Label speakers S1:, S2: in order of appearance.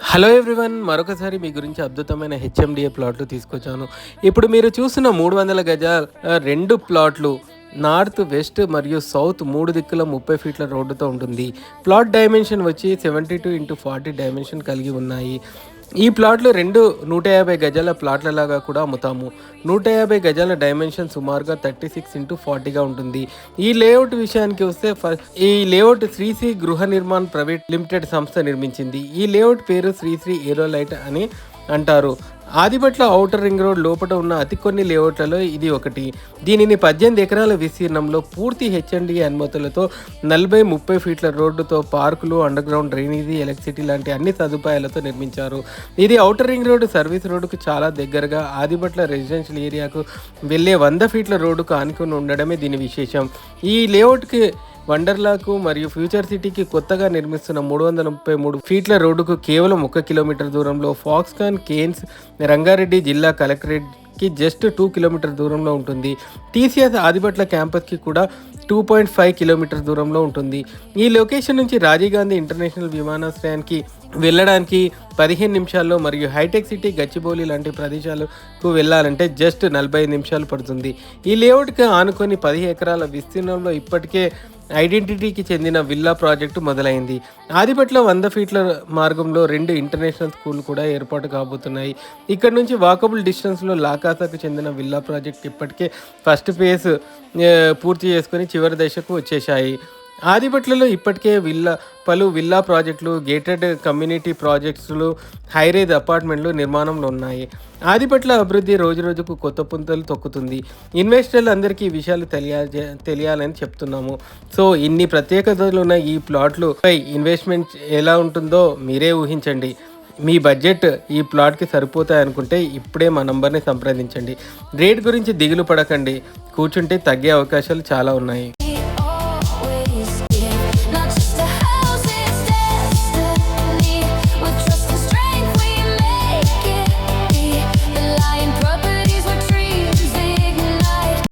S1: Hello everyone, మరొకసారి మీ గురించి అద్భుతమైన హెచ్ఎండిఏ ప్లాట్లు తీసుకొచ్చాను. ఇప్పుడు మీరు చూసిన 300 గజాల 2 ప్లాట్లు నార్త్, వెస్ట్ మరియు సౌత్ 3 దిక్కుల 30 ఫీట్ల రోడ్డుతో ఉంటుంది. ప్లాట్ డైమెన్షన్ వచ్చి 72x40 డైమెన్షన్ కలిగి ఉన్నాయి. ఈ ప్లాట్లు 150 గజాల ప్లాట్లలాగా కూడా అమ్ముతాము. 150 గజాల డైమెన్షన్ సుమారుగా 36x40గా ఉంటుంది. ఈ లేఅవుట్ విషయానికి వస్తే ఈ లేఅవుట్ శ్రీశ్రీ గృహ నిర్మాణ్ ప్రైవేట్ లిమిటెడ్ సంస్థ నిర్మించింది. ఈ లేఅవుట్ పేరు శ్రీశ్రీ ఏరోలైట్ అని అంటారు. ఆదిబట్ల ఔటర్ రింగ్ రోడ్ లోపల ఉన్న అతి కొన్ని లేఅవుట్లలో ఇది ఒకటి. దీనిని 18 ఎకరాల విస్తీర్ణంలో పూర్తి హెచ్ఎండిఏ అనుమతులతో 40-30 ఫీట్ల రోడ్డుతో పార్కులు, అండర్గ్రౌండ్ డ్రైనేజీ, ఎలక్ట్రిసిటీ లాంటి అన్ని సదుపాయాలతో నిర్మించారు. ఇది ఔటర్ రింగ్ రోడ్డు సర్వీస్ రోడ్డుకు చాలా దగ్గరగా ఆదిబట్ల రెసిడెన్షియల్ ఏరియాకు వెళ్ళే 100 ఫీట్ల రోడ్డుకు ఆనుకుని ఉండడమే దీని విశేషం. ఈ లేఅవుట్కి వండర్లాకు మరియు ఫ్యూచర్ సిటీకి కొత్తగా నిర్మిస్తున్న 333 ఫీట్ల రోడ్డుకు కేవలం 1 కిలోమీటర్ దూరంలో, ఫాక్స్కాన్ కేన్స్ రంగారెడ్డి జిల్లా కలెక్టరేట్కి జస్ట్ 2 కిలోమీటర్ దూరంలో ఉంటుంది. టీసీఎస్ ఆదిబట్ల క్యాంపస్కి కూడా 2.5 కిలోమీటర్ దూరంలో ఉంటుంది. ఈ లొకేషన్ నుంచి రాజీవ్ గాంధీ ఇంటర్నేషనల్ విమానాశ్రయానికి వెళ్ళడానికి 15 నిమిషాల్లో మరియు హైటెక్ సిటీ, గచ్చిబౌలి లాంటి ప్రదేశాలకు వెళ్ళాలంటే జస్ట్ 45 నిమిషాలు పడుతుంది. ఈ లేఅవుట్కి ఆనుకొని 10 ఎకరాల విస్తీర్ణంలో ఇప్పటికే ఐడెంటిటీకి చెందిన విల్లా ప్రాజెక్టు మొదలైంది. ఆదిబట్ల 100 ఫీట్ల మార్గంలో 2 ఇంటర్నేషనల్ స్కూల్ కూడా ఏర్పాటు కాబోతున్నాయి. ఇక్కడ నుంచి వాకబుల్ డిస్టెన్స్లో లాకాసాకు చెందిన విల్లా ప్రాజెక్ట్ ఇప్పటికే ఫస్ట్ ఫేజ్ పూర్తి చేసుకొని చివరి దశకు వచ్చేశాయి. ఆదిబట్లలో ఇప్పటికే పలు విల్లా ప్రాజెక్టులు, గేటెడ్ కమ్యూనిటీ ప్రాజెక్ట్స్లు, హైరేజ్ అపార్ట్మెంట్లు నిర్మాణంలో ఉన్నాయి. ఆదిబట్ల అభివృద్ధి రోజురోజుకు కొత్త పుంతలు తొక్కుతుంది. ఇన్వెస్టర్లు అందరికీ ఈ విషయాలు తెలియాలని చెప్తున్నాము. సో ఇన్ని ప్రత్యేకతలు ఉన్న ఈ ప్లాట్లపై ఇన్వెస్ట్మెంట్ ఎలా ఉంటుందో మీరే ఊహించండి. మీ బడ్జెట్ ఈ ప్లాట్కి సరిపోతాయి అనుకుంటే ఇప్పుడే మా నంబర్ని సంప్రదించండి. రేట్ గురించి దిగులు పడకండి, కూర్చుంటే తగ్గే అవకాశాలు చాలా ఉన్నాయి.